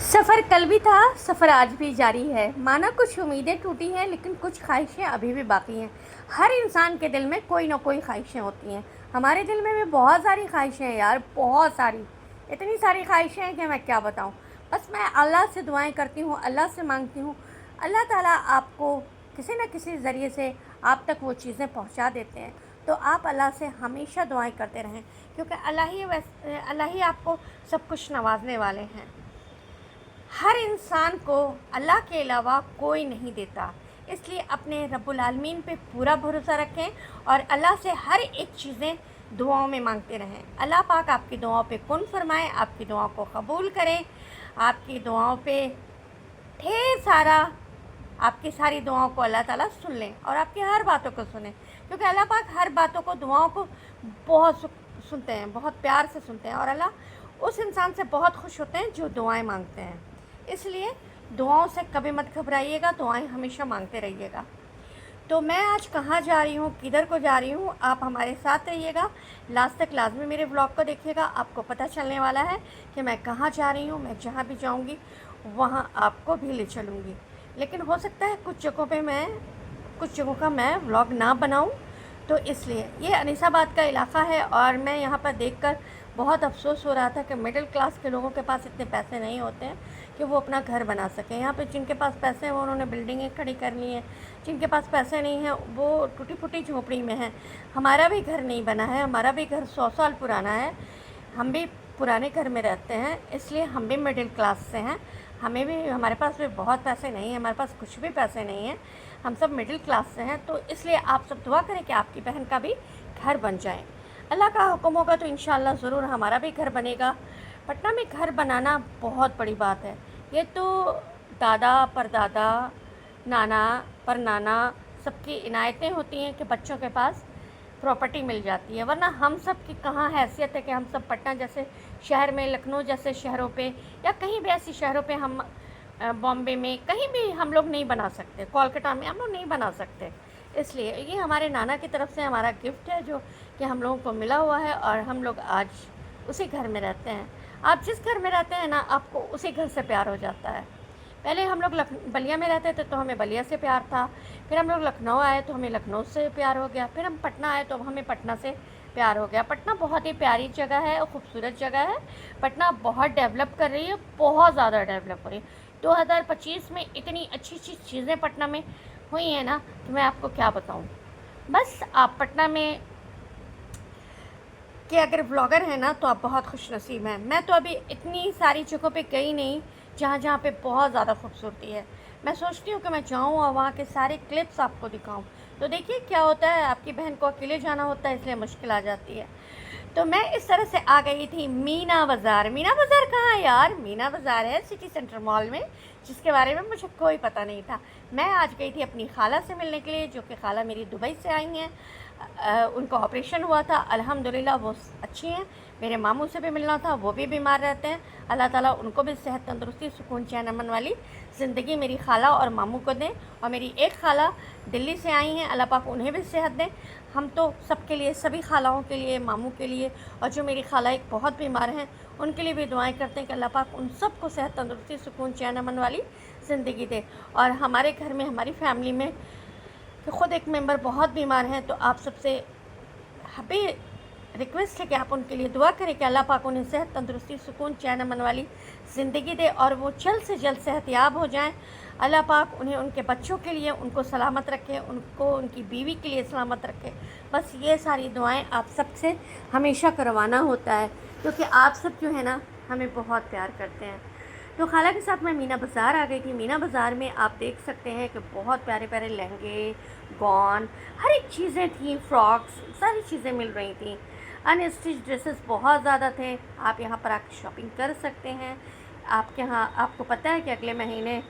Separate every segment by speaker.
Speaker 1: सफ़र कल भी था, सफ़र आज भी जारी है। माना कुछ उम्मीदें टूटी हैं, लेकिन कुछ ख्वाहिशें अभी भी बाकी हैं। हर इंसान के दिल में कोई ना कोई ख्वाहिशें होती हैं। हमारे दिल में भी बहुत सारी ख्वाहिशें हैं यार, बहुत सारी। इतनी सारी ख्वाहिशें हैं कि मैं क्या बताऊँ। बस मैं अल्लाह से दुआएं करती हूँ, अल्लाह से मांगती हूँ। अल्लाह ताला आपको किसी न किसी ज़रिए से आप तक वो चीज़ें पहुँचा देते हैं। तो आप अल्लाह से हमेशा दुआएं करते रहें, क्योंकि अल्लाह ही आपको सब कुछ नवाजने वाले हैं। हर इंसान को अल्लाह के अलावा कोई नहीं देता, इसलिए अपने रब्बुल आलमीन पे पूरा भरोसा रखें और अल्लाह से हर एक चीज़ें दुआओं में मांगते रहें। अल्लाह पाक आपकी दुआओं पे कुन फरमाए, आपकी दुआओं को कबूल करें, आपकी दुआओं पे ढेर सारा, आपकी सारी दुआओं को अल्लाह ताला सुन लें और आपकी हर बातों को सुने, क्योंकि अल्लाह पाक हर बातों को, दुआओं को बहुत सुनते हैं, बहुत प्यार से सुनते हैं और अल्लाह उस इंसान से बहुत खुश होते हैं जो दुआएं मांगते हैं। इसलिए दुआओं से कभी मत घबराइएगा, दुआएं हमेशा मांगते रहिएगा। तो मैं आज कहाँ जा रही हूँ, किधर को जा रही हूँ, आप हमारे साथ रहिएगा, लास्ट तक लाजमी मेरे व्लॉग को देखिएगा। आपको पता चलने वाला है कि मैं कहाँ जा रही हूँ। मैं जहाँ भी जाऊँगी वहाँ आपको भी ले चलूँगी, लेकिन हो सकता है कुछ जगहों का मैं व्लॉग ना बनाऊँ। तो इसलिए ये अनीसाबाद का इलाका है और मैं यहाँ पर देखकर बहुत अफसोस हो रहा था कि मिडिल क्लास के लोगों के पास इतने पैसे नहीं होते हैं कि वो अपना घर बना सकें। यहाँ पे जिनके पास पैसे हैं वो उन्होंने बिल्डिंगें खड़ी कर ली हैं, जिनके पास पैसे नहीं हैं वो टूटी फूटी झोपड़ी में हैं। हमारा भी घर नहीं बना है, हमारा भी घर 100 साल पुराना है, हम भी पुराने घर में रहते हैं, इसलिए हम भी मिडिल क्लास से हैं। हमारे पास भी बहुत पैसे नहीं हैं, हमारे पास कुछ भी पैसे नहीं हैं, हम सब मिडिल क्लास से हैं। तो इसलिए आप सब दुआ करें कि आपकी बहन का भी घर बन जाए। अल्लाह का हुक्म होगा तो इंशाअल्लाह ज़रूर हमारा भी घर बनेगा। पटना में घर बनाना बहुत बड़ी बात है। ये तो दादा परदादा, नाना परनाना सबकी इनायतें होती हैं कि बच्चों के पास प्रॉपर्टी मिल जाती है, वरना हम सब की कहाँ हैसियत है कि हम सब पटना जैसे शहर में, लखनऊ जैसे शहरों पे या कहीं भी ऐसी शहरों पे हम बॉम्बे में कहीं भी हम लोग नहीं बना सकते, कोलकाता में हम लोग नहीं बना सकते। इसलिए ये हमारे नाना की तरफ से हमारा गिफ्ट है जो कि हम लोगों को मिला हुआ है और हम लोग आज उसी घर में रहते हैं। आप जिस घर में रहते हैं ना, आपको उसी घर से प्यार हो जाता है। पहले हम लोग बलिया में रहते थे तो हमें बलिया से प्यार था, फिर हम लोग लखनऊ आए तो हमें लखनऊ से प्यार हो गया, फिर हम पटना आए तो हमें पटना से प्यार हो गया। पटना बहुत ही प्यारी जगह है और ख़ूबसूरत जगह है। पटना बहुत डेवलप कर रही है, बहुत ज़्यादा डेवलप हो रही है। 2025 में इतनी अच्छी अच्छी चीज़ें पटना में हुई हैं ना कि मैं आपको क्या बताऊँ। बस आप पटना में कि अगर ब्लॉगर हैं ना तो आप बहुत खुश नसीब हैं। मैं तो अभी इतनी सारी जगहों पे गई नहीं जहाँ पे बहुत ज़्यादा खूबसूरती है। मैं सोचती हूँ कि मैं जाऊँ और वहाँ के सारे क्लिप्स आपको दिखाऊँ। तो देखिए क्या होता है, आपकी बहन को अकेले जाना होता है इसलिए मुश्किल आ जाती है। तो मैं इस तरह से आ गई थी मीना बाज़ार। मीना बाज़ार कहाँ है यार? मीना बाज़ार है सिटी सेंटर मॉल में, जिसके बारे में मुझे कोई पता नहीं था। मैं आज गई थी अपनी खाला से मिलने के लिए, जो कि खाला मेरी दुबई से आई हैं। उनका ऑपरेशन हुआ था, अल्हम्दुलिल्लाह वो अच्छी हैं। मेरे मामू से भी मिलना था, वो भी बीमार रहते हैं। अल्लाह ताला उनको भी सेहत, तंदुरुस्ती, सुकून, चैन अमन वाली ज़िंदगी मेरी खाला और मामू को दें। और मेरी एक खाला दिल्ली से आई हैं, अल्लाह पाक उन्हें भी सेहत दें। हम तो सबके लिए, सभी खालाओं के लिए, मामू के लिए और जो मेरी खाला एक बहुत बीमार हैं उनके लिए भी दुआएं करते हैं कि अल्लाह पाक उन सबको सेहत, तंदुरुस्ती, सुकून, चैन अमन वाली ज़िंदगी दे। और हमारे घर में, हमारी फैमिली में कि ख़ुद एक मेंबर बहुत बीमार हैं, तो आप सबसे अभी रिक्वेस्ट है कि आप उनके लिए दुआ करें कि अल्लाह पाक उन्हें सेहत, तंदुरुस्ती, सुकून, चैन अमन वाली ज़िंदगी दे और वो जल्द से जल्द सेहतयाब हो जाएं। अल्लाह पाक उन्हें, उनके बच्चों के लिए उनको सलामत रखे, उनको उनकी बीवी के लिए सलामत रखे। बस ये सारी दुआएं आप सबसे हमेशा करवाना होता है, क्योंकि आप सब जो है ना हमें बहुत प्यार करते हैं। तो खाला के साथ मैं मीना बाज़ार आ गई थी। मीना बाज़ार में आप देख सकते हैं कि बहुत प्यारे प्यारे लहंगे, गॉन, हर एक चीज़ें थी, फ्रॉक्स, सारी चीज़ें मिल रही थी। अनस्टिच ड्रेसेस बहुत ज़्यादा थे। आप यहाँ पर आकर शॉपिंग कर सकते हैं। आपके यहाँ, आपको पता है कि अगले महीने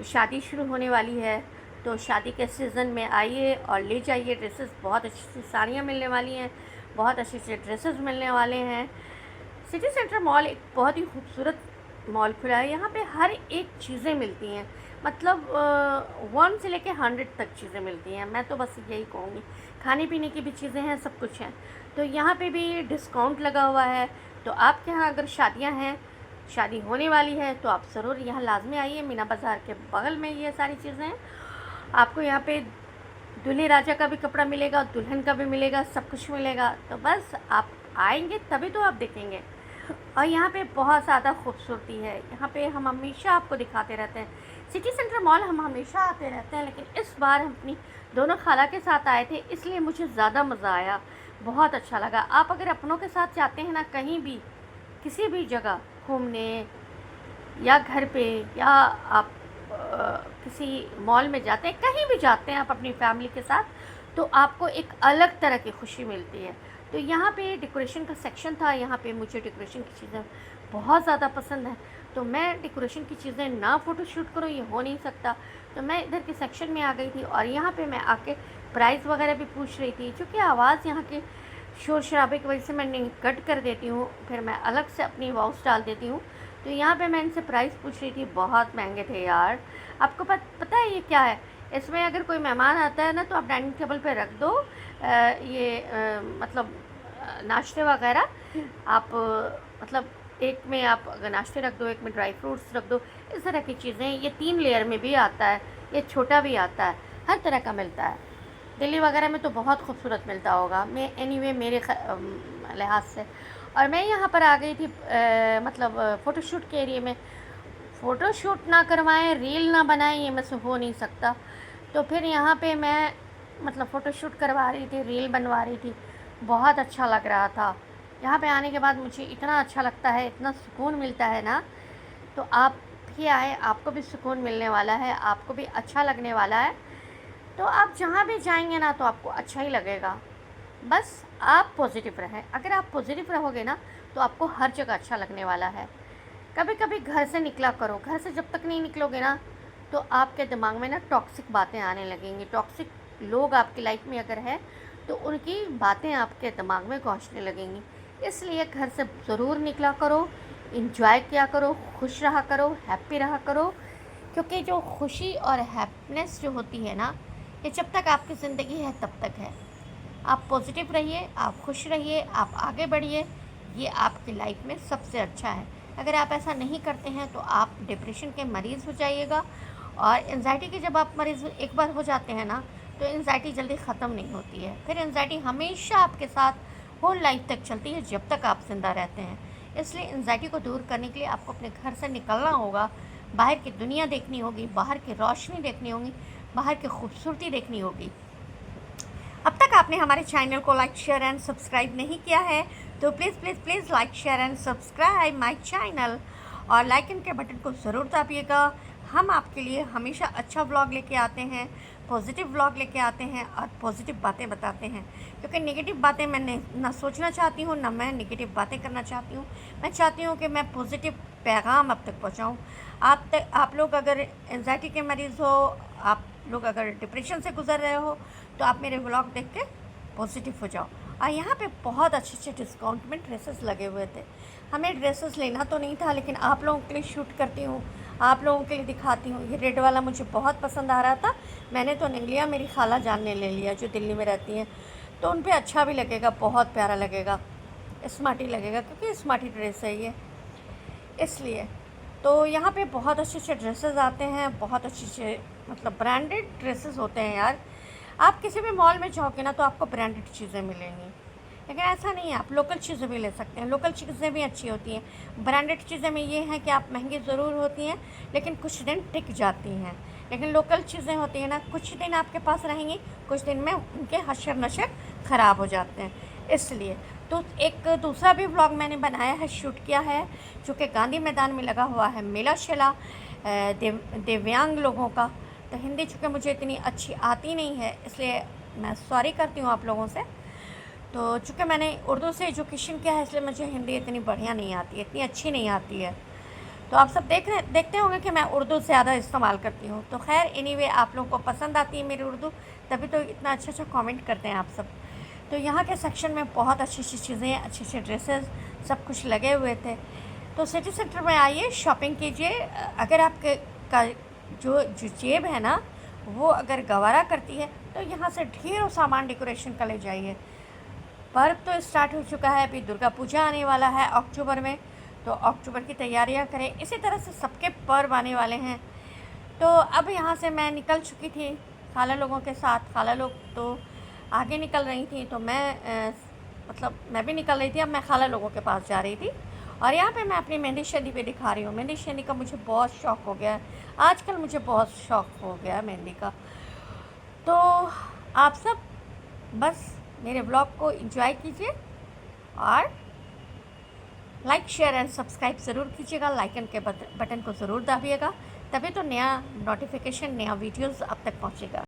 Speaker 1: शादी शुरू होने वाली है, तो शादी के सीज़न में आइए और ले जाइए ड्रेसेस। बहुत अच्छी अच्छी साड़ियाँ मिलने वाली हैं, बहुत अच्छे अच्छे ड्रेसेस मिलने वाले हैं। सिटी सेंटर मॉल एक बहुत ही खूबसूरत मॉल खुला है। यहाँ पे हर एक चीज़ें मिलती हैं, मतलब 1 से लेके 100 तक चीज़ें मिलती हैं। मैं तो बस यही कहूँगी, खाने पीने की भी चीज़ें हैं, सब कुछ है। तो यहाँ पे भी डिस्काउंट लगा हुआ है। तो आपके यहाँ अगर शादियाँ हैं, शादी होने वाली है तो आप ज़रूर यहाँ लाजमी आइए। मीना बाज़ार के बगल में ये सारी चीज़ें हैं। आपको यहाँ पे दूल्हे राजा का भी कपड़ा मिलेगा, दुल्हन का भी मिलेगा, सब कुछ मिलेगा। तो बस आप आएंगे तभी तो आप देखेंगे। और यहाँ पे बहुत ज़्यादा खूबसूरती है। यहाँ पे हम हमेशा आपको दिखाते रहते हैं। सिटी सेंटर मॉल हम हमेशा आते रहते हैं, लेकिन इस बार हम अपनी दोनों खाला के साथ आए थे, इसलिए मुझे ज़्यादा मज़ा आया, बहुत अच्छा लगा। आप अगर अपनों के साथ जाते हैं ना कहीं भी, किसी भी जगह घूमने या घर पे, या आप किसी मॉल में जाते हैं, कहीं भी जाते हैं आप अपनी फैमिली के साथ, तो आपको एक अलग तरह की खुशी मिलती है। तो यहाँ पे डेकोरेशन का सेक्शन था। यहाँ पे मुझे डेकोरेशन की चीज़ें बहुत ज़्यादा पसंद है, तो मैं डेकोरेशन की चीज़ें ना फ़ोटो शूट करूँ ये हो नहीं सकता। तो मैं इधर के सेक्शन में आ गई थी और यहाँ पे मैं आके प्राइस वगैरह भी पूछ रही थी। क्योंकि आवाज़ यहाँ के शोर शराबे की वजह से मैं कट कर देती हूँ, फिर मैं अलग से अपनी वॉइस डाल देती हूँ। तो यहाँ पे मैं इनसे प्राइस पूछ रही थी, बहुत महंगे थे यार। आपको पता है ये क्या है? इसमें अगर कोई मेहमान आता है ना तो आप डाइनिंग टेबल पे रख दो मतलब नाश्ते वगैरह। आप मतलब एक में आप अगर नाश्ते रख दो, एक में ड्राई फ्रूट्स रख दो, इस तरह की चीज़ें। ये 3 लेयर में भी आता है, ये छोटा भी आता है, हर तरह का मिलता है। दिल्ली वगैरह में तो बहुत खूबसूरत मिलता होगा, मैं एनीवे मेरे लिहाज से। और मैं यहाँ पर आ गई थी मतलब फ़ोटोशूट के एरिए में। फ़ोटोशूट ना करवाएं, रील ना बनाएं, ये मुझसे हो नहीं सकता। तो फिर यहाँ पे मैं मतलब फ़ोटोशूट करवा रही थी, रील बनवा रही थी, बहुत अच्छा लग रहा था। यहाँ पे आने के बाद मुझे इतना अच्छा लगता है, इतना सुकून मिलता है ना। तो आप भी आए, आपको भी सुकून मिलने वाला है, आपको भी अच्छा लगने वाला है। तो आप जहाँ भी जाएंगे ना तो आपको अच्छा ही लगेगा। बस आप पॉजिटिव रहें। अगर आप पॉजिटिव रहोगे ना तो आपको हर जगह अच्छा लगने वाला है। कभी कभी घर से निकला करो। घर से जब तक नहीं निकलोगे ना तो आपके दिमाग में ना टॉक्सिक बातें आने लगेंगी। टॉक्सिक लोग आपकी लाइफ में अगर है तो उनकी बातें आपके दिमाग में घुसने लगेंगी। इसलिए घर से ज़रूर निकला करो, इंजॉय किया करो, खुश रहा करो, हैप्पी रहा करो। क्योंकि जो खुशी और हैप्पीनेस जो होती है ना, ये जब तक आपकी ज़िंदगी है तब तक है। आप पॉजिटिव रहिए, आप खुश रहिए, आप आगे बढ़िए, ये आपकी लाइफ में सबसे अच्छा है। अगर आप ऐसा नहीं करते हैं तो आप डिप्रेशन के मरीज़ हो जाइएगा। और एंजाइटी के जब आप मरीज़ एक बार हो जाते हैं ना तो एंजाइटी जल्दी ख़त्म नहीं होती है। फिर एंजाइटी हमेशा आपके साथ होल लाइफ तक चलती है, जब तक आप ज़िंदा रहते हैं। इसलिए एंजाइटी को दूर करने के लिए आपको अपने घर से निकलना होगा, बाहर की दुनिया देखनी होगी, बाहर की रोशनी देखनी होगी, बाहर की खूबसूरती देखनी होगी। अब तक आपने हमारे चैनल को लाइक शेयर एंड सब्सक्राइब नहीं किया है तो please please please like share and subscribe my channel, और लाइकन के बटन को ज़रूर दबाइएगा। हम आपके लिए हमेशा अच्छा व्लॉग लेके आते हैं, पॉजिटिव व्लॉग लेके आते हैं और पॉजिटिव बातें बताते हैं। क्योंकि नेगेटिव बातें मैं ना सोचना चाहती हूँ, ना मैं नेगेटिव बातें करना चाहती हूँ। मैं चाहती हूँ कि मैं पॉजिटिव पैगाम अब तक पहुँचाऊँ आप लोग अगर एंजाइटी के मरीज़ हो, आप लोग अगर डिप्रेशन से गुजर रहे हो, तो आप मेरे व्लॉग देख के पॉजिटिव हो जाओ। और यहाँ पे बहुत अच्छे अच्छे डिस्काउंट में ड्रेसेस लगे हुए थे। हमें ड्रेसेस लेना तो नहीं था, लेकिन आप लोगों के लिए शूट करती हूँ, आप लोगों के लिए दिखाती हूँ। ये रेड वाला मुझे बहुत पसंद आ रहा था, मैंने तो नहीं लिया, मेरी खाला जान ने ले लिया जो दिल्ली में रहती हैं। तो उन पर अच्छा भी लगेगा, बहुत प्यारा लगेगा, स्मार्टी लगेगा, क्योंकि स्मार्टी ड्रेस है ये, इसलिए। तो यहाँ पे बहुत अच्छे अच्छे ड्रेसेस आते हैं, बहुत अच्छे अच्छे मतलब ब्रांडेड ड्रेसेस होते हैं यार। आप किसी भी मॉल में जाओगे ना तो आपको ब्रांडेड चीज़ें मिलेंगी, लेकिन ऐसा नहीं है, आप लोकल चीज़ें भी ले सकते हैं। लोकल चीज़ें भी अच्छी होती हैं। ब्रांडेड चीज़ें में ये है कि आप महंगी ज़रूर होती हैं लेकिन कुछ दिन टिक जाती हैं। लेकिन लोकल चीज़ें होती हैं ना, कुछ दिन आपके पास रहेंगी, कुछ दिन में उनके हशर नशर ख़राब हो जाते हैं। इसलिए तो एक दूसरा भी व्लॉग मैंने बनाया है, शूट किया है, जो कि गांधी मैदान में लगा हुआ है मेला शेला दिव्यांग लोगों का। तो हिंदी चूँकि मुझे इतनी अच्छी आती नहीं है, इसलिए मैं सॉरी करती हूँ आप लोगों से। तो चूँकि मैंने उर्दू से एजुकेशन किया है, इसलिए मुझे हिंदी इतनी बढ़िया नहीं आती है, इतनी अच्छी नहीं आती है। तो आप सब देखते होंगे कि मैं उर्दू ज़्यादा इस्तेमाल करती हूँ। तो खैर एनीवे, आप लोगों को पसंद आती है मेरी उर्दू, तभी तो इतना अच्छा अच्छा कमेंट करते हैं आप सब। तो यहाँ के सेक्शन में बहुत अच्छी अच्छी चीज़ें, अच्छे अच्छे ड्रेसेस सब कुछ लगे हुए थे। तो सिटी सेंटर में आइए, शॉपिंग कीजिए। अगर आपके का जो जेब है ना वो अगर गवारा करती है तो यहाँ से ढेरों सामान डेकोरेशन का ले जाइए। पर्व तो स्टार्ट हो चुका है, अभी दुर्गा पूजा आने वाला है अक्टूबर में, तो अक्टूबर की तैयारियां करें। इसी तरह से सबके पर्व आने वाले हैं। तो अब यहाँ से मैं निकल चुकी थी खाला लोगों के साथ। खाला लोग तो आगे निकल रही थी, तो मतलब मैं भी निकल रही थी। अब मैं खाला लोगों के पास जा रही थी और यहाँ पे मैं अपनी मेहंदी शेदी भी दिखा रही हूँ। मेहंदी शेदी का मुझे बहुत शौक़ हो गया है आजकल, मुझे बहुत शौक़ हो गया है मेहंदी का। तो आप सब बस मेरे ब्लॉग को एंजॉय कीजिए और लाइक शेयर एंड सब्सक्राइब ज़रूर कीजिएगा। लाइकन के बटन को ज़रूर दबाइएगा, तभी तो नया नोटिफिकेशन, नया वीडियोस आप तक पहुंचेगा।